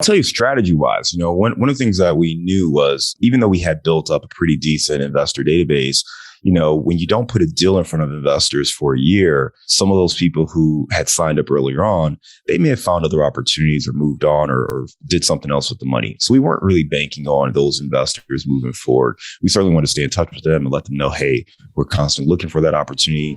I'll tell you strategy wise, one of the things that we knew was even though we had built up a pretty decent investor database, when you don't put a deal in front of investors for a year, some of those people who had signed up earlier on, they may have found other opportunities or moved on or did something else with the money. So we weren't really banking on those investors moving forward. We certainly want to stay in touch with them and let them know, hey, we're constantly looking for that opportunity.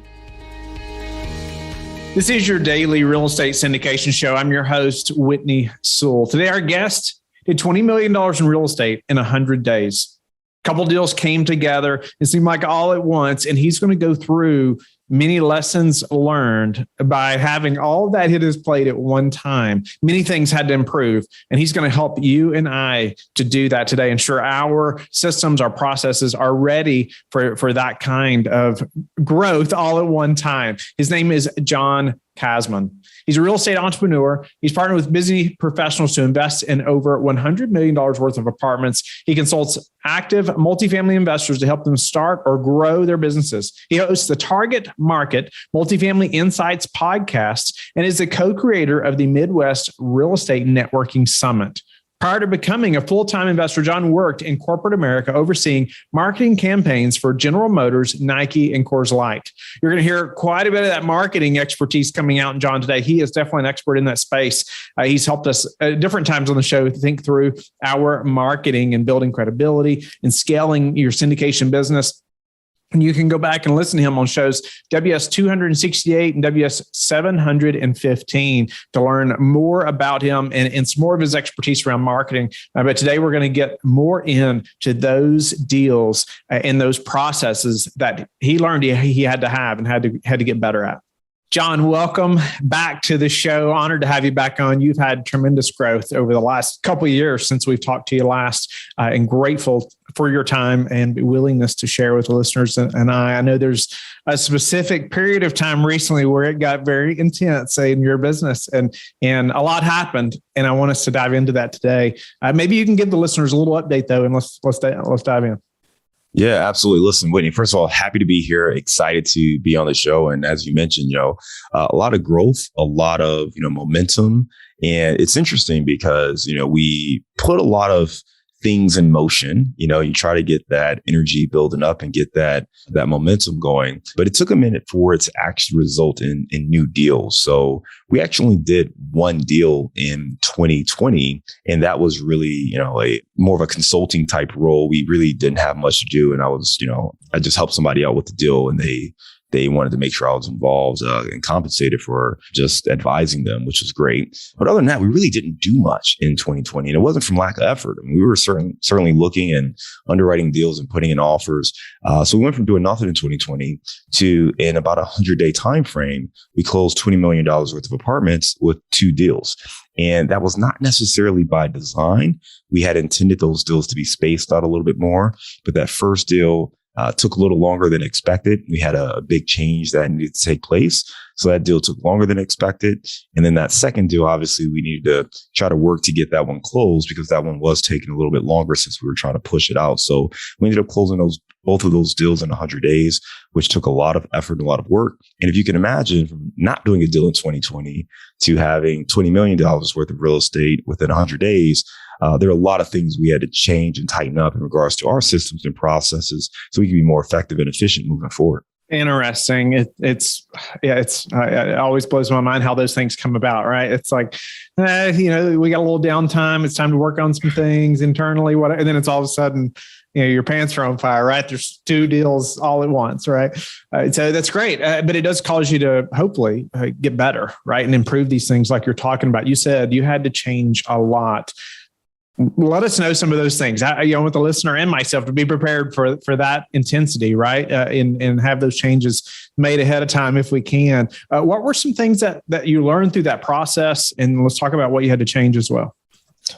This is your daily real estate syndication show. I'm your host, Whitney Sewell. Today, our guest did $20 million in real estate in 100 days. A couple deals came together. It seemed like all at once. And he's going to go through many lessons learned by having all of that hit his plate at one time. Many things had to improve. And he's going to help you and I to do that today. Ensure our systems, our processes are ready for that kind of growth all at one time. His name is John Casmon. He's a real estate entrepreneur. He's partnered with busy professionals to invest in over $100 million worth of apartments. He consults active multifamily investors to help them start or grow their businesses. He hosts the Target Market Multifamily Insights podcast and is the co-creator of the Midwest Real Estate Networking Summit. Prior to becoming a full-time investor, John worked in corporate America overseeing marketing campaigns for General Motors, Nike, and Coors Light. You're going to hear quite a bit of that marketing expertise coming out in John today. He is definitely an expert in that space. He's helped us at different times on the show to think through our marketing and building credibility and scaling your syndication business. And you can go back and listen to him on shows WS 268 and WS 715 to learn more about him and some more of his expertise around marketing. But today we're going to get more into those deals and those processes that he learned he had to have and had to get better at. John, welcome back to the show. Honored to have you back on. You've had tremendous growth over the last couple of years since we've talked to you last, and grateful for your time and willingness to share with the listeners. And I know there's a specific period of time recently where it got very intense in your business, and a lot happened. And I want us to dive into that today. Maybe you can give the listeners a little update though, and let's dive in. Yeah, absolutely. Listen, Whitney, first of all, happy to be here, excited to be on the show. And as you mentioned, a lot of growth, a lot of, momentum. And it's interesting because, we put a lot of things in motion. You try to get that energy building up and get that momentum going. But it took a minute for it to actually result in new deals. So we actually did one deal in 2020, and that was really, a more of a consulting type role. We really didn't have much to do. And I just helped somebody out with the deal, and they wanted to make sure I was involved and compensated for just advising them, which was great. But other than that, we really didn't do much in 2020. And it wasn't from lack of effort. I mean, we were certainly looking and underwriting deals and putting in offers. So we went from doing nothing in 2020 to, in about a 100-day time frame, we closed $20 million worth of apartments with 2 deals. And that was not necessarily by design. We had intended those deals to be spaced out a little bit more. But that first deal took a little longer than expected. We had a big change that needed to take place. So that deal took longer than expected. And then that second deal, obviously, we needed to try to work to get that one closed because that one was taking a little bit longer since we were trying to push it out. So we ended up closing both of those deals in 100 days, which took a lot of effort and a lot of work. And if you can imagine from not doing a deal in 2020 to having $20 million worth of real estate within 100 days, there are a lot of things we had to change and tighten up in regards to our systems and processes so we can be more effective and efficient moving forward. Interesting. It always blows my mind how those things come about, right? It's like, we got a little downtime. It's time to work on some things internally, and then it's all of a sudden, your pants are on fire, right? There's 2 deals all at once, right? So that's great. But it does cause you to hopefully get better, right? And improve these things like you're talking about. You said you had to change a lot. Let us know some of those things. I want the listener and myself to be prepared for that intensity, right? And have those changes made ahead of time if we can. What were some things that you learned through that process? And let's talk about what you had to change as well.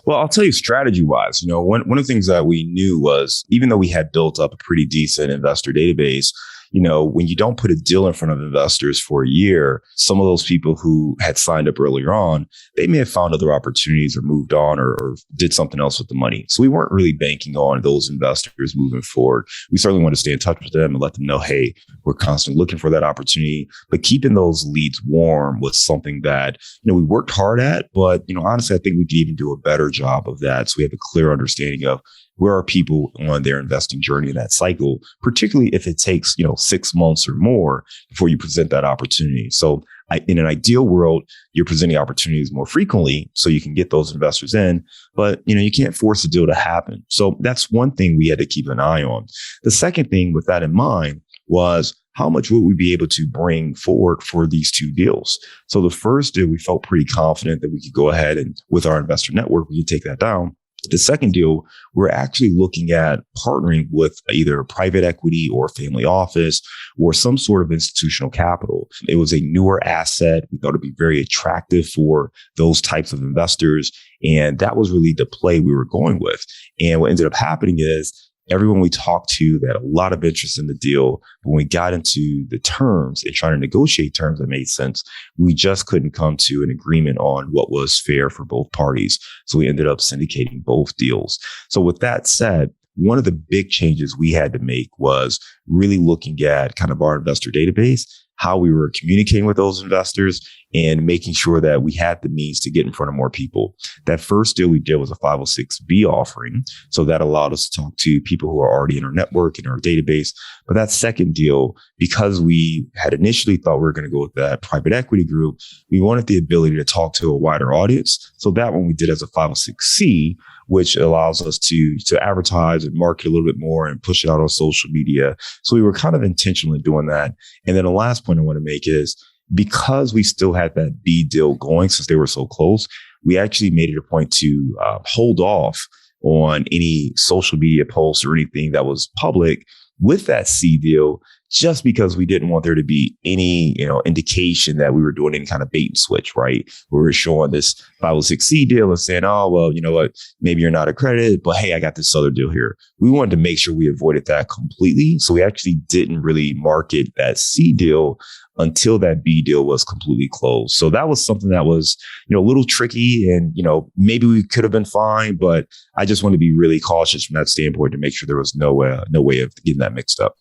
Well, I'll tell you strategy wise, one of the things that we knew was even though we had built up a pretty decent investor database, when you don't put a deal in front of investors for a year, some of those people who had signed up earlier on, they may have found other opportunities or moved on or did something else with the money. So we weren't really banking on those investors moving forward. We certainly want to stay in touch with them and let them know, hey, we're constantly looking for that opportunity. But keeping those leads warm was something that, we worked hard at. But, honestly, I think we could even do a better job of that. So we have a clear understanding of where are people on their investing journey in that cycle, particularly if it takes, 6 months or more before you present that opportunity. So in an ideal world, you're presenting opportunities more frequently so you can get those investors in, but you can't force a deal to happen. So that's one thing we had to keep an eye on. The second thing with that in mind was how much would we be able to bring forward for these two deals? So the first deal, we felt pretty confident that we could go ahead and with our investor network, we could take that down. The second deal, we're actually looking at partnering with either private equity or family office or some sort of institutional capital. It was a newer asset. We thought it'd be very attractive for those types of investors. And that was really the play we were going with. And what ended up happening is everyone we talked to, they had a lot of interest in the deal. But when we got into the terms and trying to negotiate terms that made sense, we just couldn't come to an agreement on what was fair for both parties. So we ended up syndicating both deals. So with that said, one of the big changes we had to make was really looking at kind of our investor database, how we were communicating with those investors and making sure that we had the means to get in front of more people. That first deal we did was a 506B offering. So that allowed us to talk to people who are already in our network, in our database. But that second deal, because we had initially thought we were going to go with that private equity group, we wanted the ability to talk to a wider audience. So that one we did as a 506C, which allows us to advertise and market a little bit more and push it out on social media. So we were kind of intentionally doing that. And then the last point I want to make is because we still had that B deal going since they were so close, we actually made it a point to hold off on any social media posts or anything that was public with that C deal, just because we didn't want there to be any, indication that we were doing any kind of bait and switch, right? We were showing this 506C deal and saying, oh, well, you know what, maybe you're not accredited, but hey, I got this other deal here. We wanted to make sure we avoided that completely. So we actually didn't really market that C deal until that B deal was completely closed. So that was something that was, a little tricky and, maybe we could have been fine, but I just want to be really cautious from that standpoint to make sure there was no way of getting that mixed up.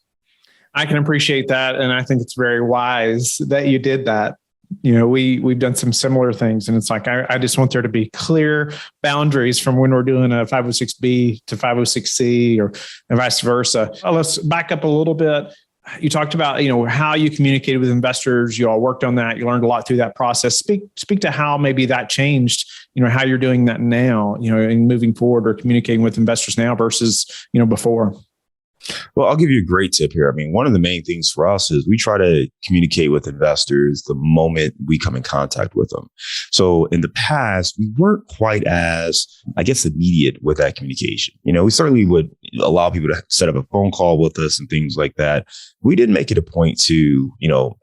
I can appreciate that. And I think it's very wise that you did that. We've done some similar things, and it's like, I just want there to be clear boundaries from when we're doing a 506B to 506C or vice versa. Let's back up a little bit. You talked about, how you communicated with investors. You all worked on that. You learned a lot through that process. Speak to how maybe that changed, how you're doing that now, and moving forward or communicating with investors now versus, before. Well, I'll give you a great tip here. I mean, one of the main things for us is we try to communicate with investors the moment we come in contact with them. So in the past, we weren't quite as, immediate with that communication. We certainly would allow people to set up a phone call with us and things like that. We didn't make it a point to,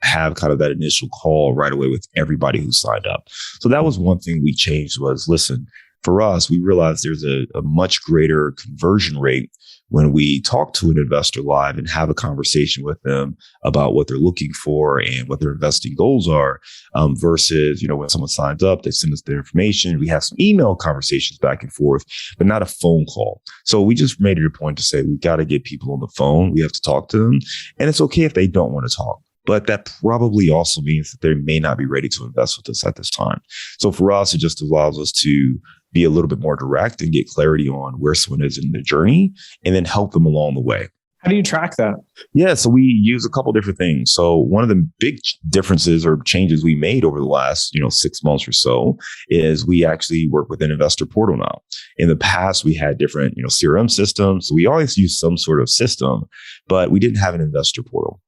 have kind of that initial call right away with everybody who signed up. So that was one thing we changed was, listen, for us, we realized there's a much greater conversion rate when we talk to an investor live and have a conversation with them about what they're looking for and what their investing goals are, versus, when someone signs up, they send us their information. We have some email conversations back and forth, but not a phone call. So we just made it a point to say, we got to get people on the phone. We have to talk to them. And it's okay if they don't want to talk. But that probably also means that they may not be ready to invest with us at this time. So for us, it just allows us to be a little bit more direct and get clarity on where someone is in the journey and then help them along the way. How do you track that? Yeah, so we use a couple different things. So one of the big differences or changes we made over the last, 6 months or so is we actually work with an investor portal now. In the past, we had different, CRM systems. So we always use some sort of system, but we didn't have an investor portal.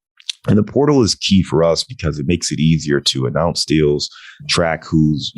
And the portal is key for us because it makes it easier to announce deals, track who's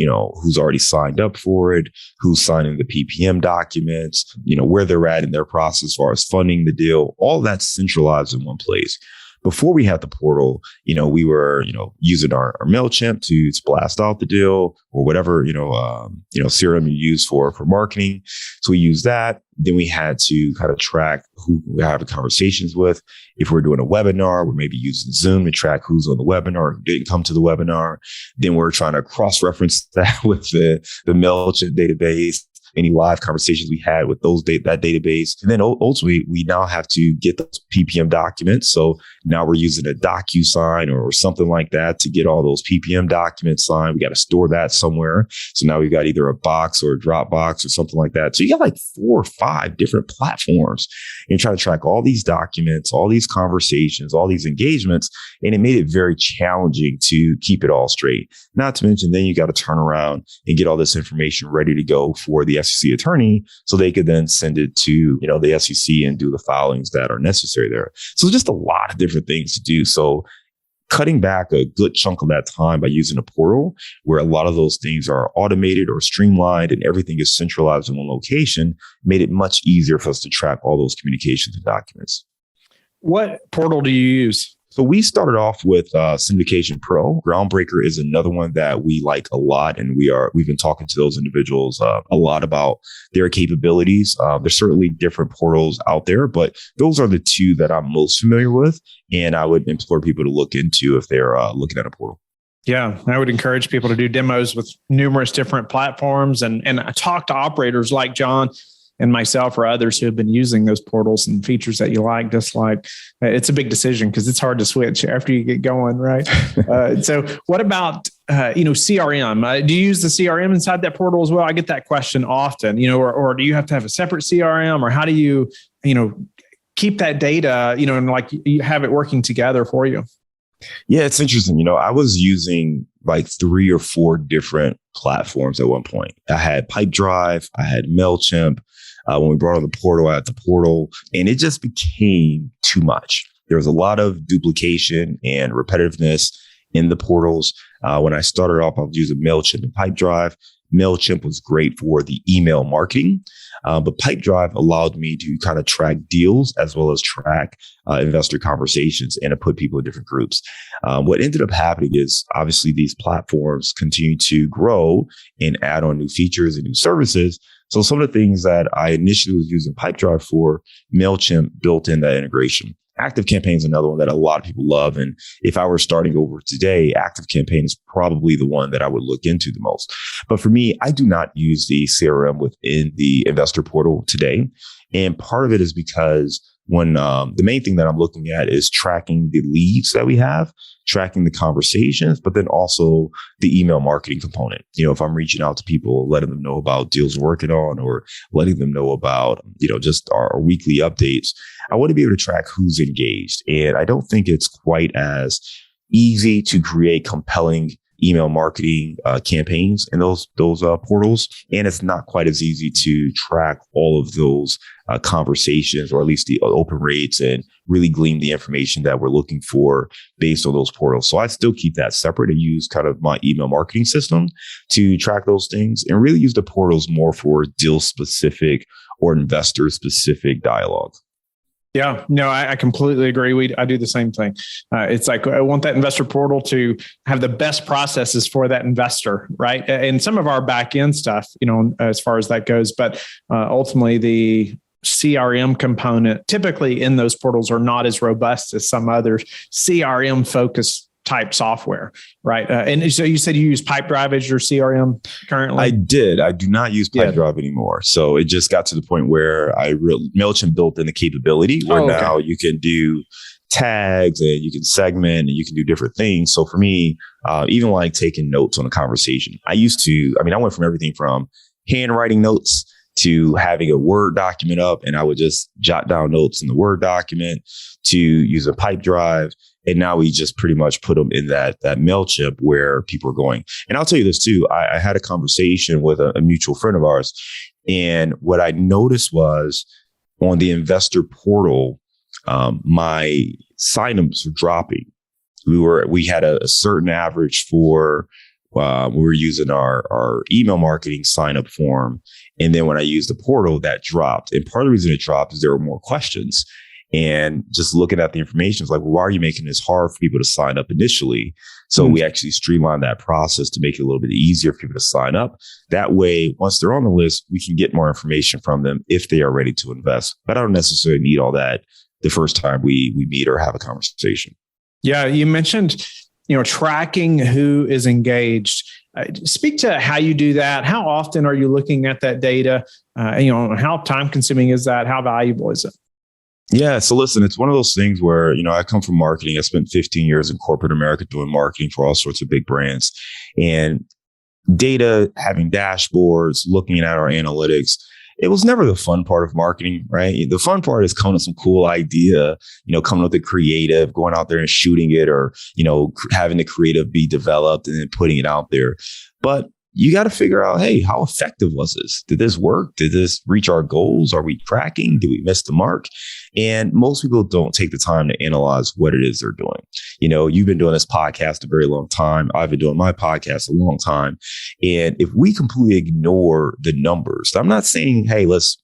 already signed up for it, who's signing the PPM documents, where they're at in their process as far as funding the deal. All that's centralized in one place. before we had the portal, we were, using our MailChimp to blast out the deal or whatever, CRM you use for marketing. So we use that. Then we had to kind of track who we're having conversations with. If we're doing a webinar, we're maybe using Zoom to track who's on the webinar, who didn't come to the webinar. Then we're trying to cross-reference that with the MailChimp database, any live conversations we had with that database. And then ultimately, we now have to get those PPM documents. So now we're using a DocuSign or something like that to get all those PPM documents signed. We got to store that somewhere. So now we've got either a Box or a Dropbox or something like that. So you got like 4 or 5 different platforms. And you're trying to track all these documents, all these conversations, all these engagements. And it made it very challenging to keep it all straight. Not to mention, then you got to turn around and get all this information ready to go for the SEC attorney so they could then send it to, the SEC and do the filings that are necessary there. So just a lot of different things to do. So cutting back a good chunk of that time by using a portal where a lot of those things are automated or streamlined and everything is centralized in one location made it much easier for us to track all those communications and documents. What portal do you use? So we started off with Syndication Pro. Groundbreaker is another one that we like a lot, and we've been talking to those individuals a lot about their capabilities. There's certainly different portals out there, but those are the 2 that I'm most familiar with, and I would implore people to look into if they're looking at a portal. Yeah, I would encourage people to do demos with numerous different platforms and talk to operators like John and myself or others who have been using those portals and features that you like, dislike. It's a big decision because it's hard to switch after you get going, right? So what about, CRM? Do you use the CRM inside that portal as well? I get that question often, or do you have to have a separate CRM, or how do you, keep that data, and like you have it working together for you? Yeah, it's interesting. I was using like 3 or 4 different platforms at one point. I had Pipedrive, I had MailChimp. When we brought on the portal, I had the portal, and it just became too much. There was a lot of duplication and repetitiveness in the portals. When I started off, I was using MailChimp and Pipedrive. MailChimp was great for the email marketing, but Pipedrive allowed me to kind of track deals as well as track investor conversations and to put people in different groups. What ended up happening is obviously these platforms continue to grow and add on new features and new services. So some of the things that I initially was using Pipedrive for, MailChimp built in that integration. ActiveCampaign is another one that a lot of people love. And if I were starting over today, ActiveCampaign is probably the one that I would look into the most. But for me, I do not use the CRM within the investor portal today. And part of it is because when the main thing that I'm looking at is tracking the leads that we have, tracking the conversations, but then also the email marketing component. If I'm reaching out to people, letting them know about deals we're working on or letting them know about, just our weekly updates, I want to be able to track who's engaged. And I don't think it's quite as easy to create compelling email marketing campaigns in those portals. And it's not quite as easy to track all of those conversations, or at least the open rates, and really glean the information that we're looking for based on those portals. So I still keep that separate and use kind of my email marketing system to track those things, and really use the portals more for deal specific or investor specific dialogue. Yeah, no, I completely agree. I do the same thing. It's like, I want that investor portal to have the best processes for that investor, right? And some of our back end stuff, as far as that goes, but ultimately the CRM component typically in those portals are not as robust as some other CRM focused type software, right? And so you said you use Pipedrive as your CRM currently? I did. I do not use Pipedrive anymore. So it just got to the point where MailChimp built in the capability where now you can do tags and you can segment and you can do different things. So for me, even like taking notes on a conversation, I went from everything from handwriting notes to having a Word document up, and I would just jot down notes in the Word document, to use a Pipedrive. And now we just pretty much put them in that MailChimp where people are going. And I'll tell you this too. I had a conversation with a mutual friend of ours. And what I noticed was on the investor portal, my signups were dropping. We had a certain average for, we were using our email marketing sign up form. And then when I used the portal, that dropped. And part of the reason it dropped is there were more questions. And just looking at the information, it's like, well, why are you making this hard for people to sign up initially? So we actually streamline that process to make it a little bit easier for people to sign up. That way, once they're on the list, we can get more information from them if they are ready to invest. But I don't necessarily need all that the first time we meet or have a conversation. Yeah, you mentioned, tracking who is engaged. Speak to how you do that. How often are you looking at that data? How time consuming is that? How valuable is it? Yeah. So listen, it's one of those things where, I come from marketing. I spent 15 years in corporate America doing marketing for all sorts of big brands, and data, having dashboards, looking at our analytics. It was never the fun part of marketing, right? The fun part is coming up with some cool idea, coming up with the creative, going out there and shooting it, or, having the creative be developed and then putting it out there. But you got to figure out, hey, how effective was this? Did this work? Did this reach our goals? Are we tracking? Did we miss the mark? And most people don't take the time to analyze what it is they're doing. You've been doing this podcast a very long time. I've been doing my podcast a long time. And if we completely ignore the numbers, I'm not saying, hey, let's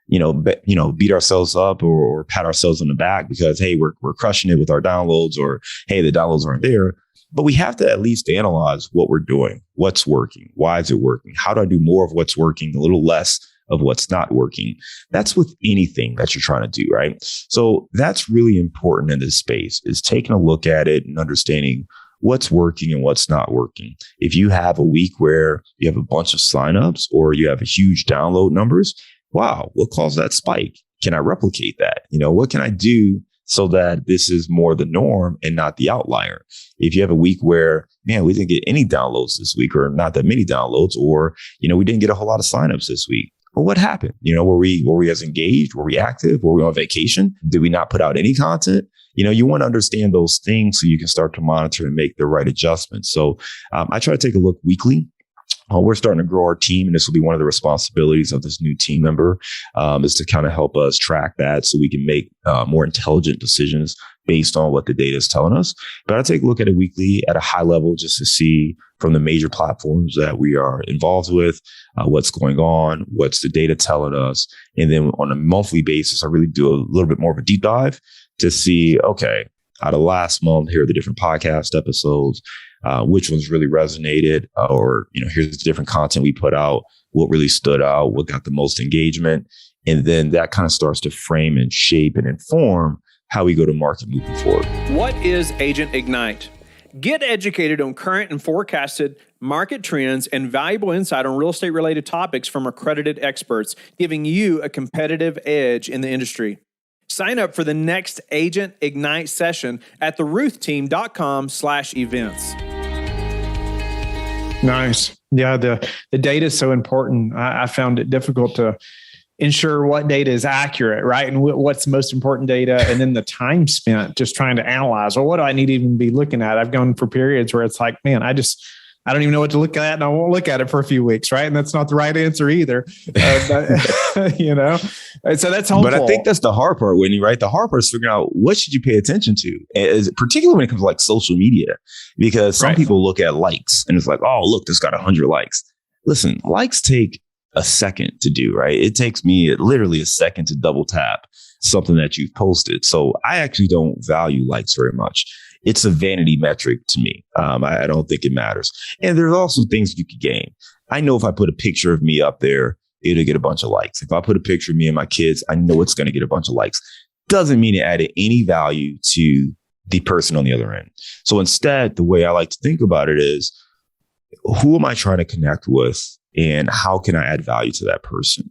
beat ourselves up or pat ourselves on the back because, hey, we're crushing it with our downloads, or, hey, the downloads aren't there. But we have to at least analyze what we're doing, what's working, why is it working? How do I do more of what's working, a little less of what's not working? That's with anything that you're trying to do, right? So that's really important in this space, is taking a look at it and understanding what's working and what's not working. If you have a week where you have a bunch of signups or you have a huge download numbers, wow, what caused that spike? Can I replicate that? What can I do so that this is more the norm and not the outlier? If you have a week where, man, we didn't get any downloads this week, or not that many downloads, or, we didn't get a whole lot of signups this week. Well, what happened? Were we as engaged? Were we active? Were we on vacation? Did we not put out any content? You want to understand those things so you can start to monitor and make the right adjustments. So I try to take a look weekly. We're starting to grow our team, and this will be one of the responsibilities of this new team member, is to kind of help us track that so we can make more intelligent decisions based on what the data is telling us. But I take a look at it weekly at a high level just to see from the major platforms that we are involved with, what's going on, what's the data telling us. And then on a monthly basis, I really do a little bit more of a deep dive to see, okay, out of last month, here are the different podcast episodes. Which ones really resonated, or, here's the different content we put out, what really stood out, what got the most engagement. And then that kind of starts to frame and shape and inform how we go to market moving forward. What is Agent Ignite? Get educated on current and forecasted market trends and valuable insight on real estate related topics from accredited experts, giving you a competitive edge in the industry. Sign up for the next Agent Ignite session at theruthteam.com/events. Nice. Yeah, the data is so important. I found it difficult to ensure what data is accurate, right? And what's the most important data, and then the time spent just trying to analyze, well, what do I need to even be looking at? I've gone for periods where it's like, man, I don't even know what to look at, and I won't look at it for a few weeks, right? And that's not the right answer either. And so that's helpful. But I think that's the hard part, Whitney, right? The hard part is figuring out what should you pay attention to, particularly when it comes to like social media, because some people look at likes and it's like, oh, look, this got 100 likes. Listen, likes take a second to do, right? It takes me literally a second to double tap something that you've posted. So I actually don't value likes very much. It's a vanity metric to me. I don't think it matters. And there's also things you could gain. I know if I put a picture of me up there, it'll get a bunch of likes. If I put a picture of me and my kids, I know it's going to get a bunch of likes. Doesn't mean it added any value to the person on the other end. So instead, the way I like to think about it is, who am I trying to connect with, and how can I add value to that person?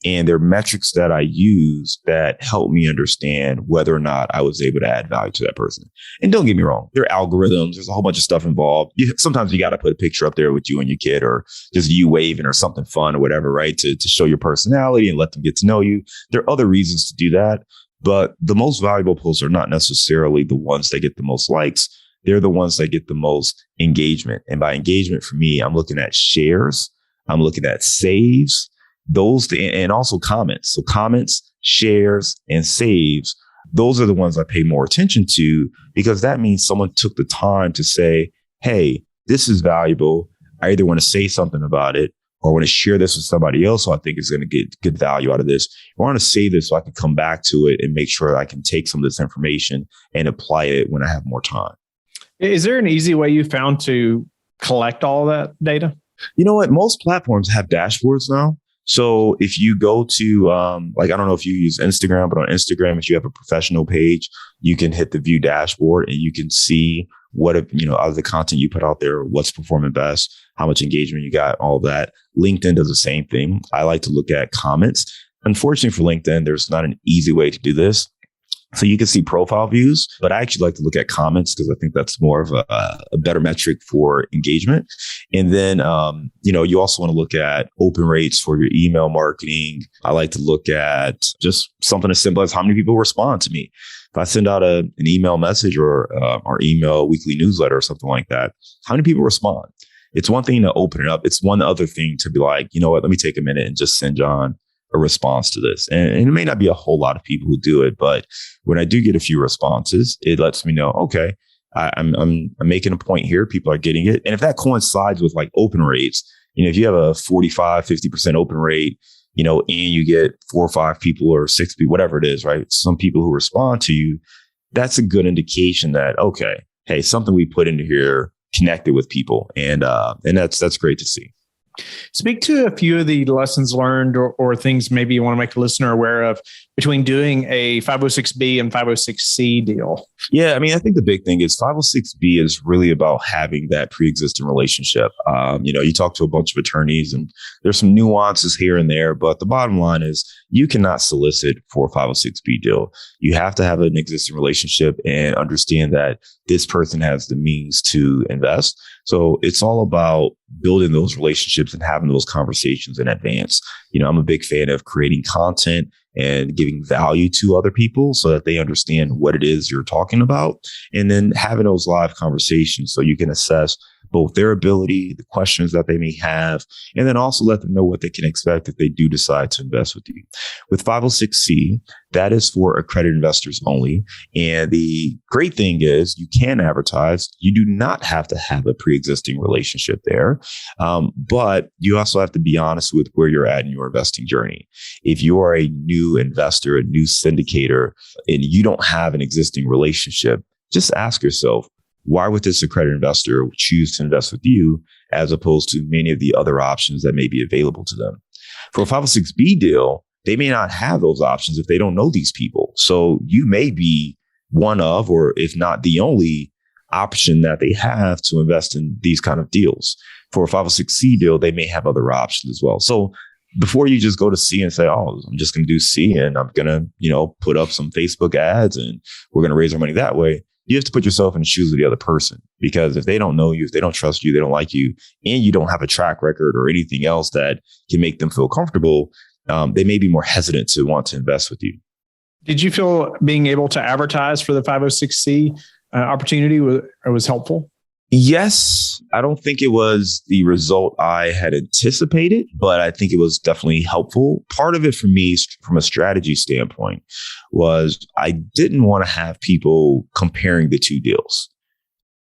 And there are metrics that I use that help me understand whether or not I was able to add value to that person. And don't get me wrong, there are algorithms. There's a whole bunch of stuff involved. Sometimes you got to put a picture up there with you and your kid, or just you waving or something fun or whatever, right? To show your personality and let them get to know you. There are other reasons to do that. But the most valuable posts are not necessarily the ones that get the most likes. They're the ones that get the most engagement. And by engagement, for me, I'm looking at shares. I'm looking at saves. And also comments. So comments, shares, and saves, those are the ones I pay more attention to, because that means someone took the time to say, hey, this is valuable. I either want to say something about it, or I want to share this with somebody else so I think is going to get good value out of this. I want to save this so I can come back to it and make sure I can take some of this information and apply it when I have more time. Is there an easy way you found to collect all that data? You know what? Most platforms have dashboards now. So if you go to, I don't know if you use Instagram, but on Instagram, if you have a professional page, you can hit the view dashboard and you can see what, out of the content you put out there, what's performing best, how much engagement you got, all that. LinkedIn does the same thing. I like to look at comments. Unfortunately for LinkedIn, there's not an easy way to do this. So you can see profile views, but I actually like to look at comments because I think that's more of a better metric for engagement. And then, you also want to look at open rates for your email marketing. I like to look at just something as simple as how many people respond to me. If I send out an email message or email weekly newsletter or something like that, how many people respond? It's one thing to open it up. It's one other thing to be like, you know what, let me take a minute and just send John a response to this. And it may not be a whole lot of people who do it, but when I do get a few responses, it lets me know, okay, I'm making a point here. People are getting it. And if that coincides with like open rates, if you have a 45, 50% open rate, and you get 4 or 5 people or 6 people, whatever it is, right? Some people who respond to you, that's a good indication that, okay, hey, something we put into here connected with people. And that's great to see. Speak to a few of the lessons learned or things maybe you want to make the listener aware of between doing a 506B and 506C deal. Yeah, I think the big thing is 506B is really about having that pre-existing relationship. You talk to a bunch of attorneys and there's some nuances here and there, but the bottom line is you cannot solicit for a 506B deal. You have to have an existing relationship and understand that this person has the means to invest. So it's all about building those relationships and having those conversations in advance. I'm a big fan of creating content and giving value to other people so that they understand what it is you're talking about, and then having those live conversations so you can assess both their ability, the questions that they may have, and then also let them know what they can expect if they do decide to invest with you. With 506C, that is for accredited investors only. And the great thing is you can advertise. You do not have to have a pre-existing relationship there. But you also have to be honest with where you're at in your investing journey. If you are a new investor, a new syndicator, and you don't have an existing relationship, just ask yourself, why would this accredited investor choose to invest with you as opposed to many of the other options that may be available to them? For a 506B deal, they may not have those options if they don't know these people. So you may be one of, or if not the only option that they have to invest in these kind of deals. For a 506C deal, they may have other options as well. So before you just go to C and say, oh, I'm just going to do C and I'm going to, put up some Facebook ads and we're going to raise our money that way. You have to put yourself in the shoes of the other person, because if they don't know you, if they don't trust you, they don't like you, and you don't have a track record or anything else that can make them feel comfortable, they may be more hesitant to want to invest with you. Did you feel being able to advertise for the 506C opportunity was helpful? Yes. I don't think it was the result I had anticipated, but I think it was definitely helpful. Part of it for me, from a strategy standpoint, was I didn't want to have people comparing the two deals.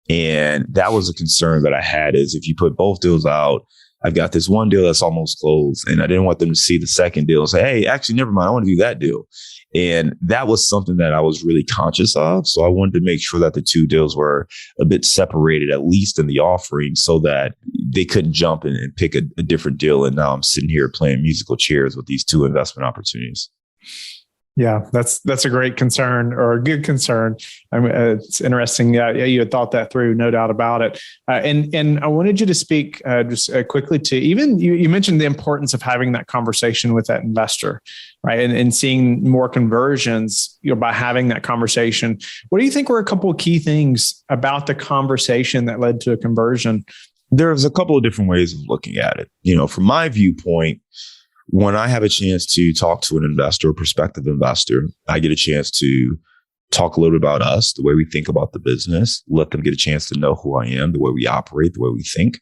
And that was a concern that I had, is if you put both deals out, I've got this one deal that's almost closed, and I didn't want them to see the second deal and say, hey, actually, never mind, I want to do that deal. And that was something that I was really conscious of. So I wanted to make sure that the two deals were a bit separated, at least in the offering, so that they couldn't jump in and pick a different deal. And now I'm sitting here playing musical chairs with these two investment opportunities. Yeah, that's a great concern, or a good concern. It's interesting. You had thought that through, no doubt about it. And I wanted you to speak just quickly to even you mentioned the importance of having that conversation with that investor, right? And seeing more conversions, by having that conversation. What do you think were a couple of key things about the conversation that led to a conversion? There's a couple of different ways of looking at it. From my viewpoint, when I have a chance to talk to an investor, a prospective investor, I get a chance to talk a little bit about us, the way we think about the business, let them get a chance to know who I am, the way we operate, the way we think.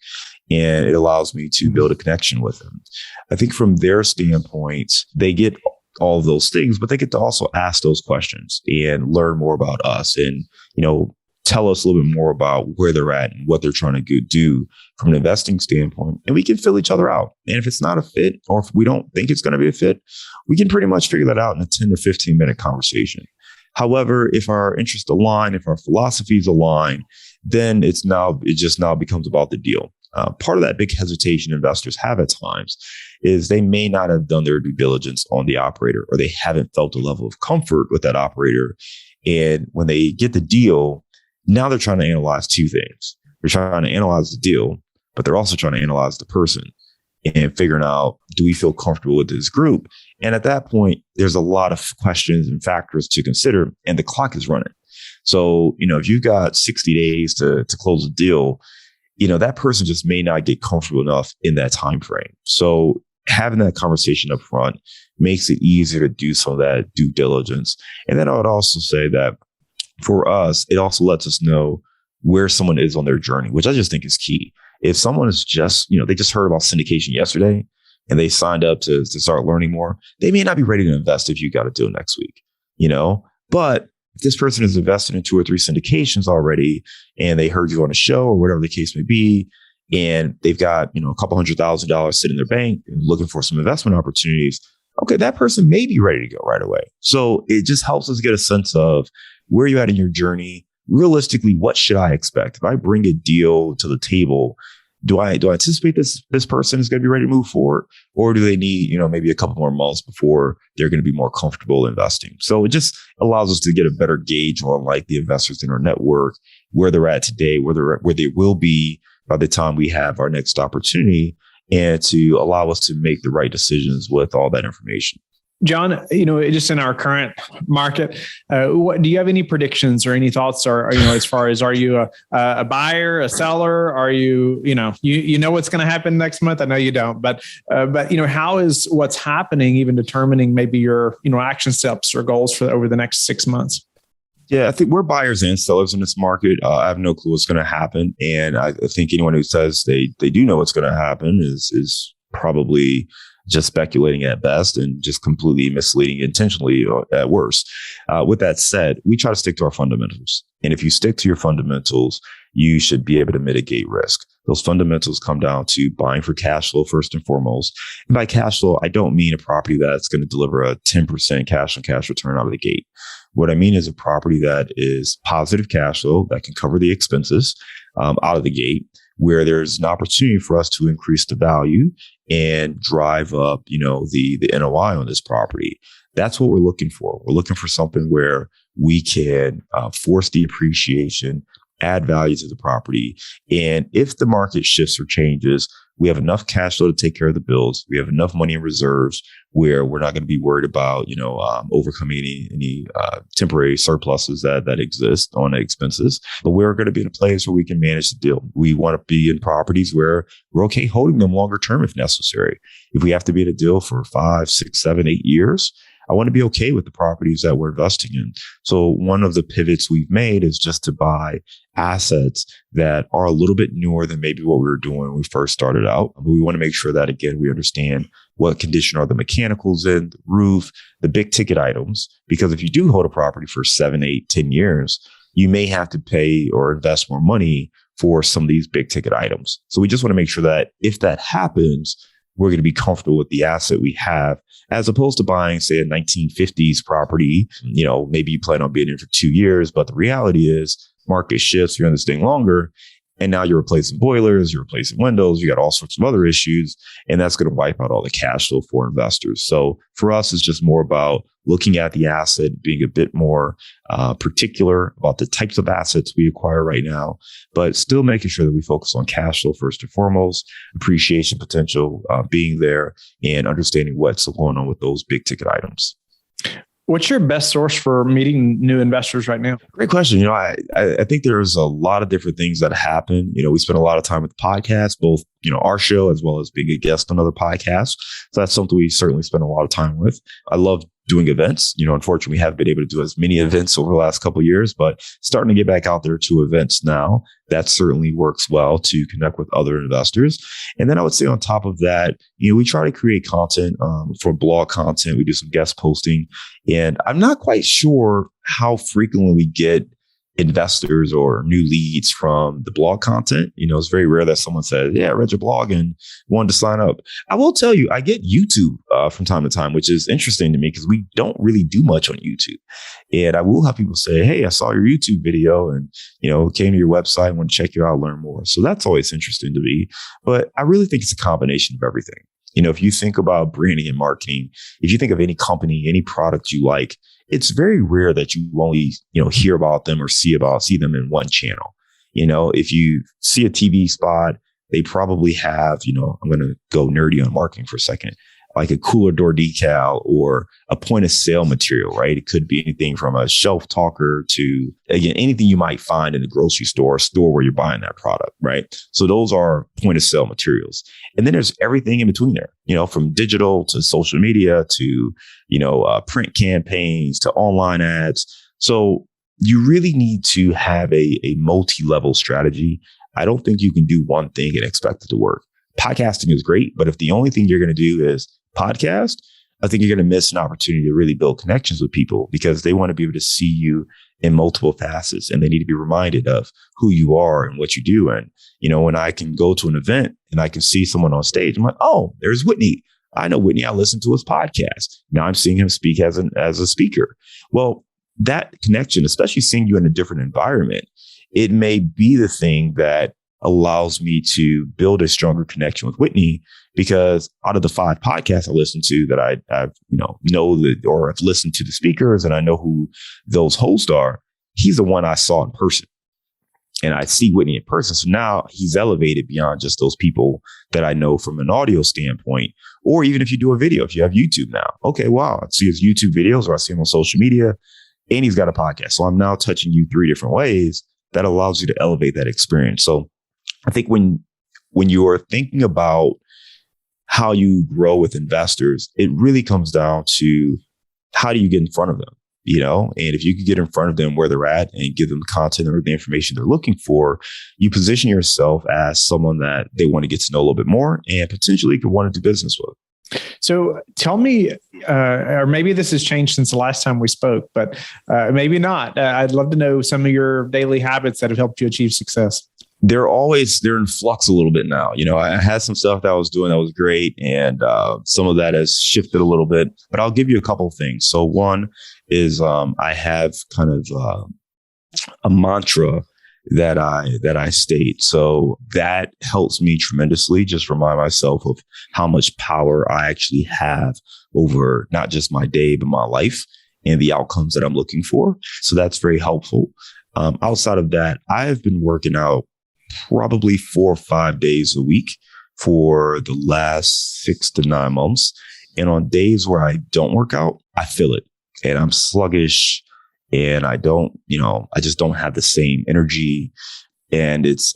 And it allows me to build a connection with them. I think from their standpoint, they get all of those things, but they get to also ask those questions and learn more about us and, tell us a little bit more about where they're at and what they're trying to do from an investing standpoint. And we can fill each other out. And if it's not a fit, or if we don't think it's going to be a fit, we can pretty much figure that out in a 10 to 15 minute conversation. However, if our interests align, if our philosophies align, then it just now becomes about the deal. Part of that big hesitation investors have at times is they may not have done their due diligence on the operator, or they haven't felt a level of comfort with that operator. And when they get the deal, now they're trying to analyze two things. They're trying to analyze the deal, but they're also trying to analyze the person and figuring out, do we feel comfortable with this group? And at that point, there's a lot of questions and factors to consider, and the clock is running. So, if you've got 60 days to close a deal, that person just may not get comfortable enough in that time frame. So having that conversation up front makes it easier to do some of that due diligence. And then I would also say that for us, it also lets us know where someone is on their journey, which I just think is key. If someone is just, they just heard about syndication yesterday and they signed up to start learning more, they may not be ready to invest if you got a deal next week, but if this person is invested in 2 or 3 syndications already, and they heard you on a show or whatever the case may be, and they've got, a couple $100,000 sitting in their bank and looking for some investment opportunities, okay, that person may be ready to go right away. So it just helps us get a sense of where you're at in your journey. Realistically, what should I expect? If I bring a deal to the table, do I anticipate this person is going to be ready to move forward, or do they need, maybe a couple more months before they're going to be more comfortable investing? So it just allows us to get a better gauge on like the investors in our network, where they're at today, where they will be by the time we have our next opportunity, and to allow us to make the right decisions with all that information. John, just in our current market, do you have any predictions or any thoughts, or as far as, are you a buyer, a seller? Are you, what's going to happen next month? I know you don't, but how is what's happening even determining maybe your, action steps or goals for over the next 6 months? Yeah, I think we're buyers and sellers in this market. I have no clue what's going to happen, and I think anyone who says they do know what's going to happen is probably just speculating at best and just completely misleading intentionally at worst. With that said, we try to stick to our fundamentals. And if you stick to your fundamentals, you should be able to mitigate risk. Those fundamentals come down to buying for cash flow first and foremost. And by cash flow, I don't mean a property that's going to deliver a 10% cash on cash return out of the gate. What I mean is a property that is positive cash flow that can cover the expenses out of the gate, where there's an opportunity for us to increase the value and drive up, the NOI on this property. That's what we're looking for. We're looking for something where we can force the appreciation, add value to the property. And if the market shifts or changes, we have enough cash flow to take care of the bills. We have enough money in reserves where we're not going to be worried about, overcoming any temporary surpluses that exist on expenses. But we're going to be in a place where we can manage the deal. We want to be in properties where we're okay holding them longer term if necessary. If we have to be in a deal for 5, 6, 7, 8 years, I want to be okay with the properties that we're investing in. So one of the pivots we've made is just to buy assets that are a little bit newer than maybe what we were doing when we first started out. But we want to make sure that, again, we understand what condition are the mechanicals in, the roof, the big ticket items. Because if you do hold a property for 7, 8, 10 years, you may have to pay or invest more money for some of these big ticket items. So we just want to make sure that if that happens, we're going to be comfortable with the asset we have, as opposed to buying, say, a 1950s property. Maybe you plan on being in for 2 years, but the reality is market shifts, you're in this thing longer, and now you're replacing boilers, you're replacing windows, you got all sorts of other issues, and that's going to wipe out all the cash flow for investors. So for us, it's just more about looking at the asset, being a bit more particular about the types of assets we acquire right now, but still making sure that we focus on cash flow first and foremost, appreciation potential being there, and understanding what's going on with those big ticket items. What's your best source for meeting new investors right now? Great question. I think there's a lot of different things that happen. We spend a lot of time with podcasts, both, our show as well as being a guest on other podcasts. So that's something we certainly spend a lot of time with. I love doing events. Unfortunately, we haven't been able to do as many events over the last couple of years, but starting to get back out there to events now, that certainly works well to connect with other investors. And then I would say on top of that, we try to create content for blog content. We do some guest posting, and I'm not quite sure how frequently we get investors or new leads from the blog content. It's very rare that someone says, yeah, I read your blog and wanted to sign up. I will tell you, I get YouTube from time to time, which is interesting to me because we don't really do much on YouTube. And I will have people say, hey, I saw your YouTube video and, came to your website, want to check you out, learn more. So that's always interesting to me. But I really think it's a combination of everything. If you think about branding and marketing, if you think of any company, any product you like, it's very rare that you only, hear about them or see them in one channel. If you see a TV spot, they probably have, I'm going to go nerdy on marketing for a second, like a cooler door decal or a point of sale material, right? It could be anything from a shelf talker to, again, anything you might find in a grocery store, a store where you're buying that product, right? So those are point of sale materials. And then there's everything in between there, from digital to social media to, print campaigns to online ads. So you really need to have a multi-level strategy. I don't think you can do one thing and expect it to work. Podcasting is great, but if the only thing you're going to do is podcast, I think you're going to miss an opportunity to really build connections with people because they want to be able to see you in multiple facets and they need to be reminded of who you are and what you do. And, when I can go to an event and I can see someone on stage, I'm like, oh, there's Whitney. I know Whitney. I listen to his podcast. Now I'm seeing him speak as a speaker. Well, that connection, especially seeing you in a different environment, it may be the thing that allows me to build a stronger connection with Whitney because out of the 5 podcasts I listen to that I've know that or I've listened to the speakers and I know who those hosts are, he's the one I saw in person. And I see Whitney in person. So now he's elevated beyond just those people that I know from an audio standpoint. Or even if you do a video, if you have YouTube now, okay, wow, I see his YouTube videos or I see him on social media and he's got a podcast. So I'm now touching you 3 different ways that allows you to elevate that experience. So I think when you are thinking about how you grow with investors, it really comes down to how do you get in front of them, and if you could get in front of them where they're at and give them the content or the information they're looking for, you position yourself as someone that they want to get to know a little bit more and potentially could want to do business with. So tell me, or maybe this has changed since the last time we spoke, but maybe not. I'd love to know some of your daily habits that have helped you achieve success. They're in flux a little bit now. I had some stuff that I was doing that was great. And some of that has shifted a little bit, but I'll give you a couple of things. So one is I have kind of a mantra that I state. So that helps me tremendously. Just remind myself of how much power I actually have over not just my day, but my life and the outcomes that I'm looking for. So that's very helpful. Outside of that, I have been working out probably 4 or 5 days a week for the last 6 to 9 months. And on days where I don't work out, I feel it and I'm sluggish and I just don't have the same energy and it's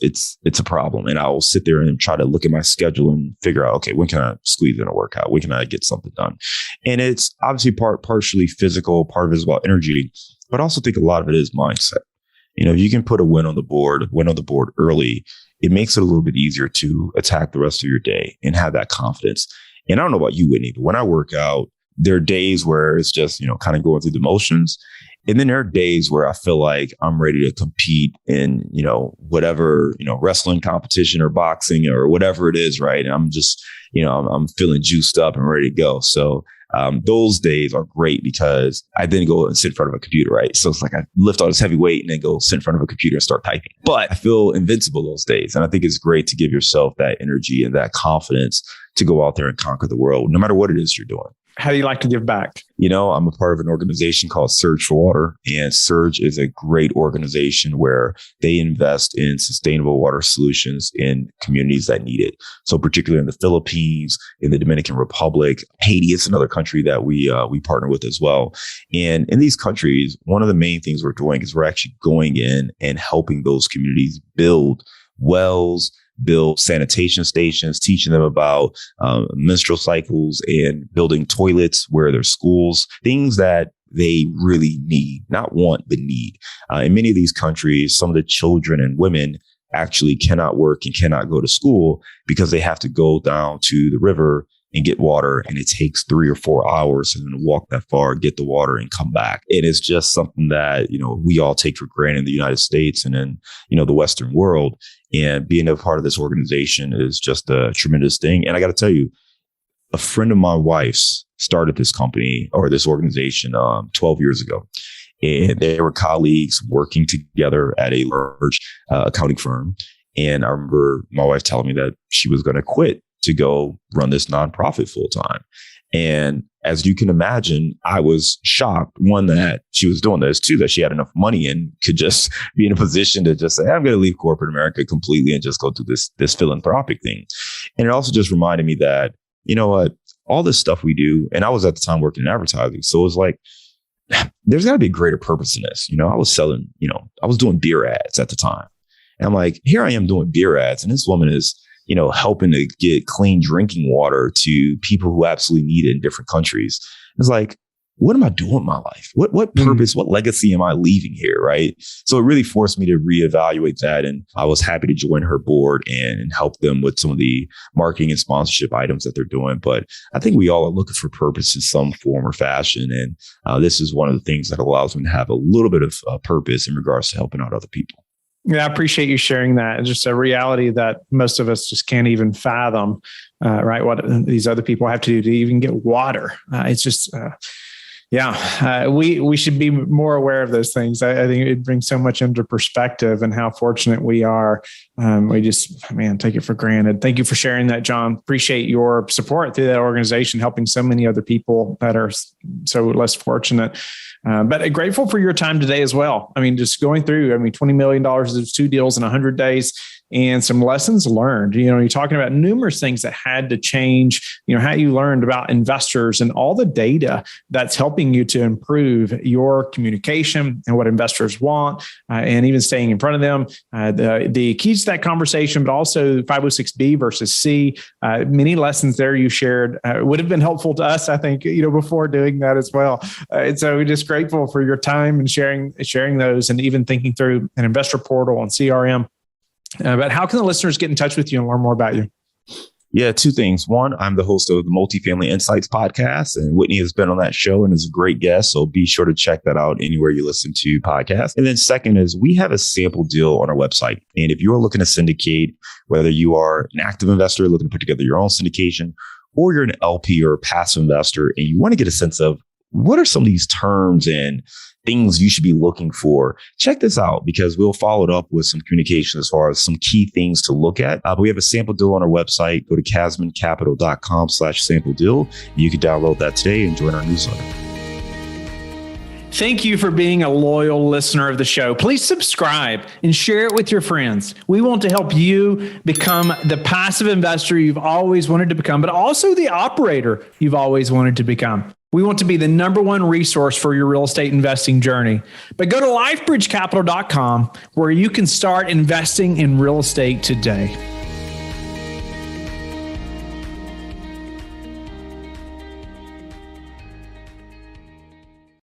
a problem. And I will sit there and try to look at my schedule and figure out, okay, when can I squeeze in a workout? When can I get something done? And it's obviously partially physical, part of it is about energy, but I also think a lot of it is mindset. If you can put a win on the board early, it makes it a little bit easier to attack the rest of your day and have that confidence. And I don't know about you, Whitney, but when I work out, there are days where it's just, kind of going through the motions. And then there are days where I feel like I'm ready to compete in, whatever, wrestling competition or boxing or whatever it is, right? And I'm just, I'm feeling juiced up and ready to go. So those days are great because I then go and sit in front of a computer, right? So it's like I lift all this heavy weight and then go sit in front of a computer and start typing. But I feel invincible those days. And I think it's great to give yourself that energy and that confidence to go out there and conquer the world, no matter what it is you're doing. How do you like to give back? I'm a part of an organization called Surge for Water, and Surge is a great organization where they invest in sustainable water solutions in communities that need it. So particularly in the Philippines, in the Dominican Republic, Haiti is another country that we partner with as well. And in these countries, one of the main things we're doing is we're actually going in and helping those communities build wells, build sanitation stations, teaching them about menstrual cycles and building toilets where there's schools, things that they really need, not want, but need. In many of these countries, some of the children and women actually cannot work and cannot go to school because they have to go down to the river and get water, and it takes 3 or 4 hours and then walk that far, get the water and come back. It is just something that, we all take for granted in the United States and in, the Western world. And being a part of this organization is just a tremendous thing. And I got to tell you, a friend of my wife's started this company or this organization 12 years ago. And they were colleagues working together at a large accounting firm. And I remember my wife telling me that she was going to quit to go run this nonprofit full time. And as you can imagine, I was shocked, one, that she was doing this, two, that she had enough money and could just be in a position to just say, I'm going to leave corporate America completely and just go do this philanthropic thing. And it also just reminded me that, you know what, all this stuff we do, and I was at the time working in advertising. So it was like, there's got to be a greater purpose in this. I was selling, I was doing beer ads at the time. And I'm like, here I am doing beer ads. And this woman is, helping to get clean drinking water to people who absolutely need it in different countries. It's like, what am I doing with my life? What purpose, what legacy am I leaving here? Right. So it really forced me to reevaluate that. And I was happy to join her board and help them with some of the marketing and sponsorship items that they're doing. But I think we all are looking for purpose in some form or fashion. And this is one of the things that allows me to have a little bit of purpose in regards to helping out other people. Yeah, I appreciate you sharing that. It's just a reality that most of us just can't even fathom, right? What these other people have to do to even get water. It's just, we should be more aware of those things. I think it brings so much into perspective and how fortunate we are. We just, take it for granted. Thank you for sharing that, John. Appreciate your support through that organization, helping so many other people that are so less fortunate. But grateful for your time today as well. Just going through, $20 million of 2 deals in 100 days and some lessons learned. You're talking about numerous things that had to change, how you learned about investors and all the data that's helping you to improve your communication and what investors want, and even staying in front of them. The keys to that conversation, but also 506B versus C, many lessons there you shared would have been helpful to us, I think, before doing that as well. And so we're just grateful for your time and sharing those, and even thinking through an investor portal and CRM. But how can the listeners get in touch with you and learn more about you? Yeah, 2 things. One, I'm the host of the Multifamily Insights podcast, and Whitney has been on that show and is a great guest. So be sure to check that out anywhere you listen to podcasts. And then second is we have a sample deal on our website. And if you're looking to syndicate, whether you are an active investor looking to put together your own syndication, or you're an LP or a passive investor, and you want to get a sense of what are some of these terms and things you should be looking for, check this out, because we'll follow it up with some communication as far as some key things to look at. But we have a sample deal on our website. Go to casmoncapital.com/sample deal. You can download that today and join our newsletter. Thank you for being a loyal listener of the show. Please subscribe and share it with your friends. We want to help you become the passive investor you've always wanted to become, but also the operator you've always wanted to become. We want to be the number one resource for your real estate investing journey. But go to lifebridgecapital.com where you can start investing in real estate today.